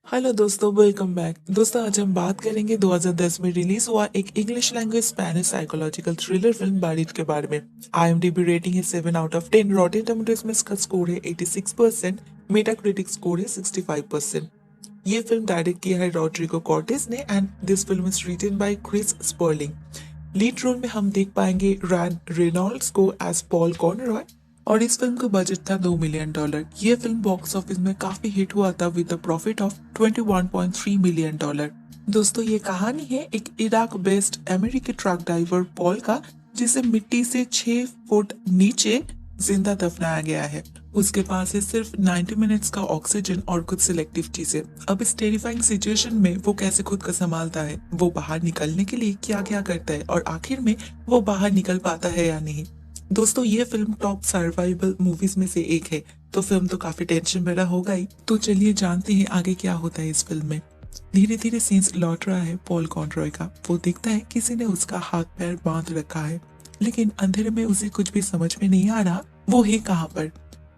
Hello दोस्तों, welcome back. दोस्तों, आज हम बात करेंगे 2010 में रिलीज हुआ एक English language Spanish psychological thriller film बारिश के बारे में। IMDb रेटिंग है 7/10, रॉटेन टोमेटोज में इसका स्कोर है 86%, मेटाक्रिटिक स्कोर है 65%। ये फिल्म डायरेक्ट किया है रॉड्रिगो कॉर्टेस ने and this film is written by Chris Sparling. Lead role में हम देख पाएंगे रैन रेनॉल्ड्स को एज पॉल कॉनरॉय और इस फिल्म का बजट था $2 मिलियन। ये फिल्म बॉक्स ऑफिस में काफी हिट हुआ था with a profit of $21.3 million. दोस्तों, ये कहानी है एक इराक बेस्ड अमेरिकी ट्रक ड्राइवर पॉल का, जिसे मिट्टी से 6 फुट नीचे जिंदा दफनाया गया है। उसके पास है सिर्फ 90 मिनट्स का ऑक्सीजन और कुछ सिलेक्टिव चीजें। अब इस टेरिफाइंग सिचुएशन में वो कैसे खुद को संभालता है, वो बाहर निकलने के लिए क्या क्या करता है और आखिर में वो बाहर निकल पाता है या नहीं। दोस्तों, ये फिल्म टॉप सर्वाइवल मूवीज में से एक है, तो फिल्म तो काफी टेंशन भरा होगा ही। तो चलिए जानते हैं आगे क्या होता है इस फिल्म में। धीरे धीरे सीन्स लौट रहा है पॉल कॉनरॉय का। वो दिखता है किसी ने उसका हाथ पैर बांध रखा है, लेकिन अंधेरे में उसे कुछ भी समझ में नहीं आ रहा वो है कहाँ पर।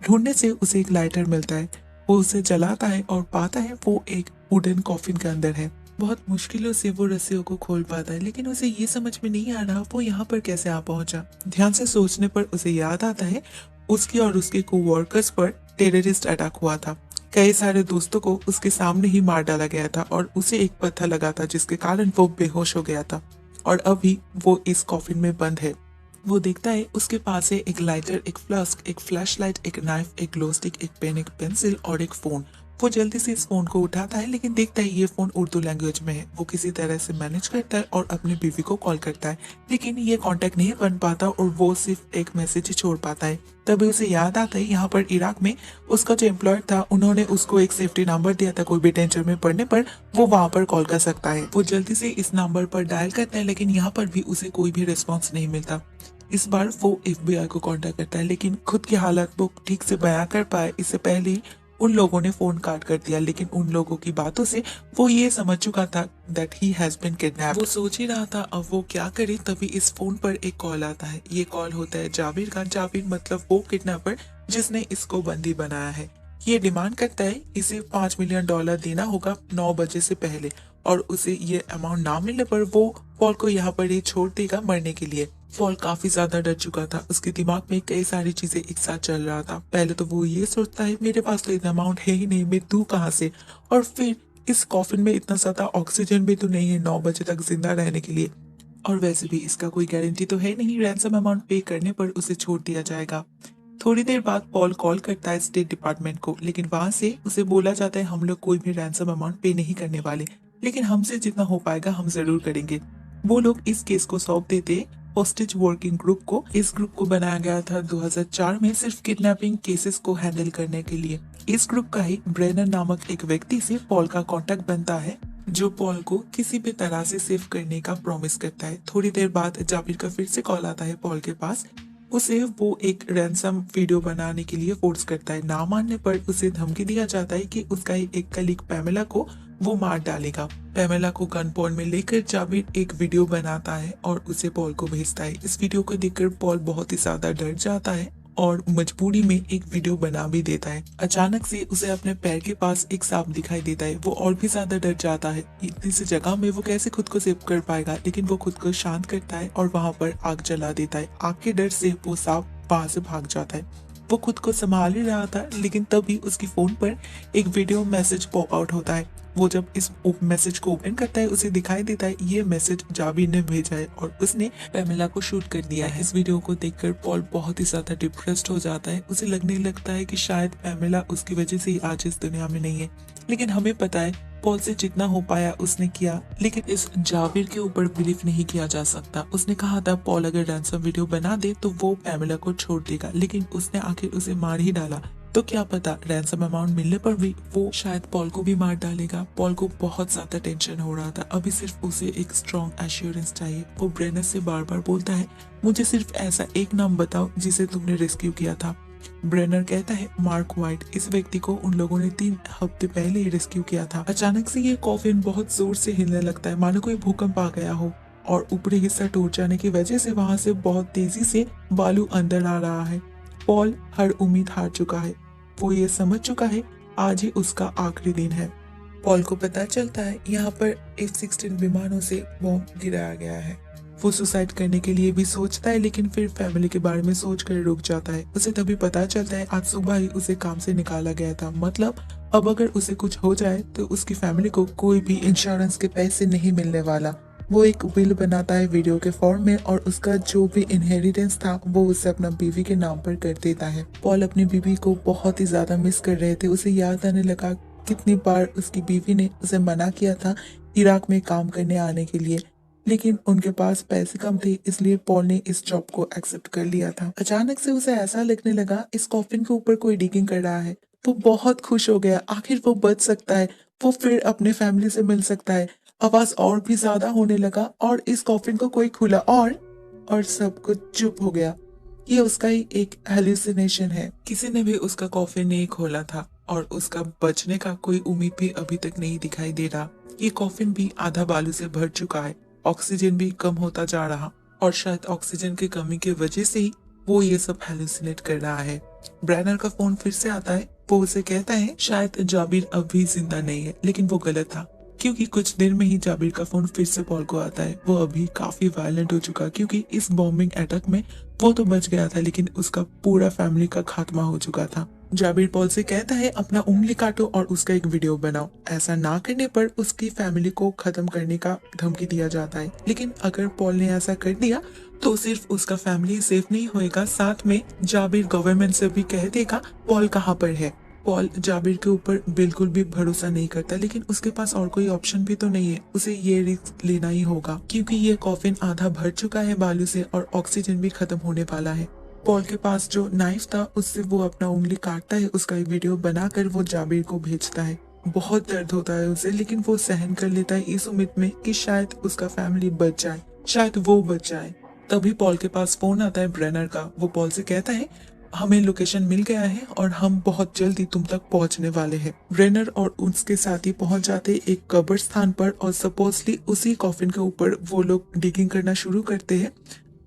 ढूंढने से उसे एक लाइटर मिलता है। वो उसे जलाता है और पाता है वो एक वुडन कॉफिन के अंदर है। बहुत मुश्किलों से वो रस्सियों को खोल पाता है, लेकिन उसे ये समझ में नहीं आ रहा वो यहाँ पर कैसे आ पहुंचा। ध्यान से सोचने पर उसे याद आता है उसकी और उसके कोवर्कर्स पर टेररिस्ट अटैक हुआ था। कई सारे दोस्तों को उसके सामने ही मार डाला गया था और उसे एक पत्थर लगा था जिसके कारण वो बेहोश हो गया था और अभी वो इस कॉफिन में बंद है। वो देखता है उसके पास है एक लाइटर, एक फ्लास्क, एक फ्लैशलाइट, एक नाइफ, एक ग्लो स्टिक, एक पेन, एक पेंसिल और एक फोन। वो जल्दी से इस फोन को उठाता है, लेकिन देखता है ये फोन उर्दू लैंग्वेज में है। वो किसी तरह से मैनेज करता है और अपनी बीवी को कॉल करता है, लेकिन ये कांटेक्ट नहीं बन पाता और वो सिर्फ एक मैसेज ही छोड़ पाता है। तभी उसे याद आता है यहाँ पर इराक में उसका जो एम्प्लॉयर था उन्होंने उसको एक सेफ्टी नंबर दिया था, कोई भी टेंशन में पड़ने पर वो वहां पर कॉल कर सकता है। वो जल्दी से इस नंबर पर डायल करता है, लेकिन यहाँ पर भी उसे कोई भी रिस्पॉन्स नहीं मिलता। इस बार वो FBI को कांटेक्ट करता है, लेकिन खुद की हालत वो ठीक से बयां कर पाए इससे पहले ही उन लोगों ने फोन काट कर दिया। लेकिन उन लोगों की बातों से वो ये समझ चुका था that he has been kidnapped. वो सोच ही रहा था अब वो क्या करे, तभी इस फोन पर एक कॉल आता है। ये कॉल होता है जाबिर का। जाबिर मतलब वो किडनैपर जिसने इसको बंदी बनाया है। ये डिमांड करता है इसे $5 मिलियन देना होगा 9 बजे से पहले, और उसे ये अमाउंट ना मिलने पर वो पॉल को यहाँ पर ही छोड़ देगा मरने के लिए। पॉल काफी ज्यादा डर चुका था। उसके दिमाग में कई सारी चीजें एक साथ चल रहा था। पहले तो वो ये सोचता है मेरे पास तो इतना अमाउंट है ही नहीं, मैं दूं कहाँ से, और फिर इस कॉफिन में इतना ज्यादा ऑक्सीजन भी तो नहीं है 9 बजे तक जिंदा रहने के लिए, और वैसे भी इसका कोई गारंटी तो है नहीं रैंसम अमाउंट पे करने पर उसे छोड़ दिया जाएगा। थोड़ी देर बाद पॉल कॉल करता है स्टेट डिपार्टमेंट को, लेकिन वहां से उसे बोला जाता है हम लोग कोई भी रैंसम अमाउंट पे नहीं करने वाले, लेकिन हमसे जितना हो पाएगा हम जरूर करेंगे। वो लोग इस केस को सौंप देते होस्टेज वर्किंग ग्रुप को। इस ग्रुप को बनाया गया था 2004 में सिर्फ किडनैपिंग केसेस को हैंडल करने के लिए। इस ग्रुप का ही ब्रेनर नामक एक व्यक्ति से पॉल का कांटेक्ट बनता है, जो पॉल को किसी भी तरह से सेव करने का प्रॉमिस करता है। थोड़ी देर बाद जाबिर का फिर से कॉल आता है पॉल के पास। उसे वो एक रैंसम वीडियो बनाने के लिए फोर्स करता है। ना मानने पर उसे धमकी दिया जाता है कि उसका ही एक कलीग पैमेला को वो मार डालेगा। पैमेला को गन पॉइंट में लेकर जाबिर एक वीडियो बनाता है और उसे पॉल को भेजता है। इस वीडियो को देखकर पॉल बहुत ही ज्यादा डर जाता है और मजबूरी में एक वीडियो बना भी देता है। अचानक से उसे अपने पैर के पास एक सांप दिखाई देता है। वो और भी ज्यादा डर जाता है। इतनी सी जगह में वो कैसे खुद को सेव कर पाएगा, लेकिन वो खुद को शांत करता है और वहां पर आग जला देता है। आग के डर से वो सांप वहां से भाग जाता है। वो खुद को संभाल ही रहा था, लेकिन तभी उसकी फोन पर एक वीडियो मैसेज पॉप आउट होता है। वो जब इस मैसेज को ओपन करता है उसे दिखाई देता है ये मैसेज जाबिर ने भेजा है और उसने पैमेला को शूट कर दिया है। इस वीडियो को देखकर पॉल बहुत ही ज्यादा डिप्रेस्ड हो जाता है। उसे लगने लगता है कि शायद पैमेला उसकी वजह से ही आज इस दुनिया में नहीं है। लेकिन हमें पता है पॉल से जितना हो पाया उसने किया, लेकिन इस जाबिर के ऊपर बिलीव नहीं किया जा सकता। उसने कहा था पॉल अगर रैंसम वीडियो बना दे तो वो पैमेला को छोड़ देगा, लेकिन उसने आखिर उसे मार ही डाला। तो क्या पता रैंसम अमाउंट मिलने पर भी वो शायद पॉल को भी मार डालेगा। पॉल को बहुत ज्यादा टेंशन हो रहा था। अभी सिर्फ उसे एक स्ट्रॉन्ग एश्योरेंस चाहिए। वो ब्रेनर से बार बार बोलता है मुझे सिर्फ ऐसा एक नाम बताओ जिसे तुमने रेस्क्यू किया था। ब्रेनर कहता है मार्क वाइट। इस व्यक्ति को उन लोगों ने 3 हफ्ते पहले ही रेस्क्यू किया था। अचानक से ये कॉफिन बहुत जोर से हिलने लगता है, मानो कोई भूकंप आ गया हो, और ऊपरी हिस्सा टूट जाने की वजह से वहां से बहुत तेजी से बालू अंदर आ रहा है। पॉल हर उम्मीद हार चुका है। वो ये समझ चुका है आज ही उसका आखिरी दिन है। पॉल को पता चलता है यहाँ पर F-16 विमानों से बॉम्ब गिराया गया है। वो सुसाइड करने के लिए भी सोचता है, लेकिन फिर फैमिली के बारे में सोचकर रुक जाता है। उसे तभी पता चलता है आज सुबह ही उसे काम से निकाला गया था। मतलब अब अगर उसे कुछ हो जाए तो उसकी फैमिली को कोई भी इंश्योरेंस के पैसे नहीं मिलने वाला। वो एक बिल बनाता है वीडियो के फॉर्म में और उसका जो भी इनहेरिटेंस था वो उसे अपना बीवी के नाम पर कर देता है। पॉल अपनी बीवी को बहुत ही ज्यादा मिस कर रहे थे। उसे याद आने लगा कितनी बार उसकी बीवी ने उसे मना किया था इराक में काम करने आने के लिए, लेकिन उनके पास पैसे कम थे, इसलिए पॉल ने इस जॉब को एक्सेप्ट कर लिया था। अचानक से उसे ऐसा लगने लगा इस कॉफिन के ऊपर कोई डिगिंग कर रहा है। वो बहुत खुश हो गया, आखिर वो बच सकता है, वो फिर अपने फैमिली से मिल सकता है। आवाज और भी ज्यादा होने लगा और इस कॉफिन को कोई खुला और सब कुछ चुप हो गया। ये उसका ही एक हेलुसिनेशन है। किसी ने भी उसका कॉफिन नहीं खोला था और उसका बचने का कोई उम्मीद भी अभी तक नहीं दिखाई दे रहा। ये कॉफिन भी आधा बालू से भर चुका है, ऑक्सीजन भी कम होता जा रहा और शायद ऑक्सीजन की कमी की वजह से ही वो ये सब हेलुसिनेट कर रहा है। ब्रैनर का फोन फिर से आता है। वो उसे कहता है शायद जाबिर अब भी जिंदा नहीं है, लेकिन वो गलत था, क्योंकि कुछ देर में ही जाबिर का फोन फिर से पॉल को आता है। वो अभी काफी वायलेंट हो चुका, क्योंकि इस बॉम्बिंग अटैक में वो तो बच गया था, लेकिन उसका पूरा फैमिली का खात्मा हो चुका था। जाबिर पॉल से कहता है अपना उंगली काटो और उसका एक वीडियो बनाओ। ऐसा ना करने पर उसकी फैमिली को खत्म करने का धमकी दिया जाता है, लेकिन अगर पॉल ने ऐसा कर दिया तो सिर्फ उसका फैमिली सेफ नहीं होएगा, साथ में जाबिर गवर्नमेंट से भी कह देगा पॉल कहाँ पर है। पॉल जाबिर के ऊपर बिल्कुल भी भरोसा नहीं करता, लेकिन उसके पास और कोई ऑप्शन भी तो नहीं है। उसे ये रिस्क लेना ही होगा, क्योंकि ये कॉफिन आधा भर चुका है बालू से और ऑक्सीजन भी खत्म होने वाला है। पॉल के पास जो नाइफ था उससे वो अपना उंगली काटता है, उसका एक वीडियो बनाकर वो जाबिर को भेजता है। बहुत दर्द होता है उसे, लेकिन वो सहन कर लेता है इस उम्मीद में कि शायद उसका फैमिली बच जाए, शायद वो बच जाए। तभी पॉल के पास फोन आता है ब्रेनर का। वो पॉल से कहता है हमें लोकेशन मिल गया है और हम बहुत जल्दी तुम तक पहुंचने वाले हैं। ब्रेनर और उसके साथी पहुंच जाते एक कब्रिस्तान पर और सपोजली उसी कॉफिन के ऊपर वो लोग डिगिंग करना शुरू करते हैं।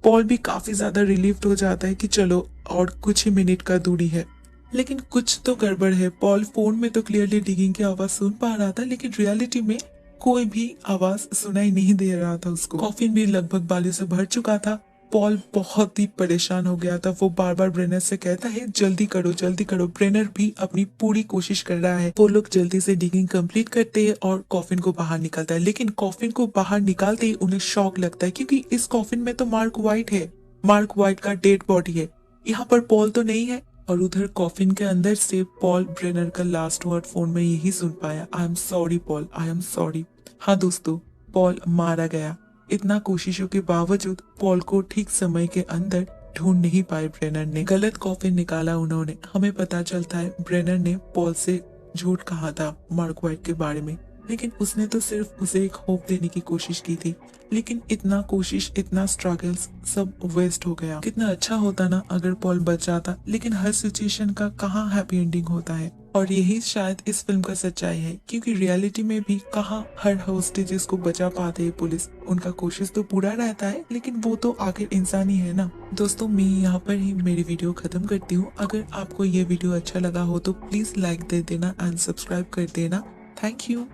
पॉल भी काफी ज्यादा रिलीव्ड हो जाता है कि चलो और कुछ ही मिनट का दूरी है, लेकिन कुछ तो गड़बड़ है। पॉल फोन में तो क्लियरली डिगिंग की आवाज सुन पा रहा था, लेकिन रियलिटी में कोई भी आवाज सुनाई नहीं दे रहा था उसको। कॉफिन भी लगभग बालू से भर चुका था। पॉल बहुत ही परेशान हो गया था। वो बार बार ब्रेनर से कहता है जल्दी करो जल्दी करो। ब्रेनर भी अपनी पूरी कोशिश कर रहा है। वो लोग जल्दी से डिगिंग कंप्लीट करते हैं और कॉफिन को बाहर निकलता है, लेकिन कॉफिन को बाहर निकालते ही उन्हें शॉक लगता है, क्योंकि इस कॉफिन में तो मार्क वाइट है। मार्क वाइट का डेड बॉडी है, यहाँ पर पॉल तो नहीं है। और उधर कॉफिन के अंदर से पॉल ब्रेनर का लास्ट वर्ड फोन में यही सुन पाया, I am sorry Paul, I am sorry. हाँ दोस्तों, पॉल मारा गया। इतना कोशिशों के बावजूद पॉल को ठीक समय के अंदर ढूंढ नहीं पाए ब्रेनर ने। गलत कॉफिन निकाला उन्होंने। हमें पता चलता है ब्रेनर ने पॉल से झूठ कहा था मार्क वाइट के बारे में, लेकिन उसने तो सिर्फ उसे एक होप देने की कोशिश की थी। लेकिन इतना कोशिश, इतना स्ट्रगल्स सब वेस्ट हो गया। कितना अच्छा होता ना अगर पॉल बच जाता, लेकिन हर सिचुएशन का कहाँ हैप्पी एंडिंग होता है। और यही शायद इस फिल्म का सच्चाई है, क्योंकि रियलिटी में भी कहाँ हर होस्टेजेस को बचा पाते हैं पुलिस। उनका कोशिश तो पूरा रहता है, लेकिन वो तो आखिर इंसान ही है ना। दोस्तों, मैं यहाँ पर ही मेरी वीडियो खत्म करती हूँ। अगर आपको ये वीडियो अच्छा लगा हो तो प्लीज लाइक दे देना एंड सब्सक्राइब कर देना। Thank you.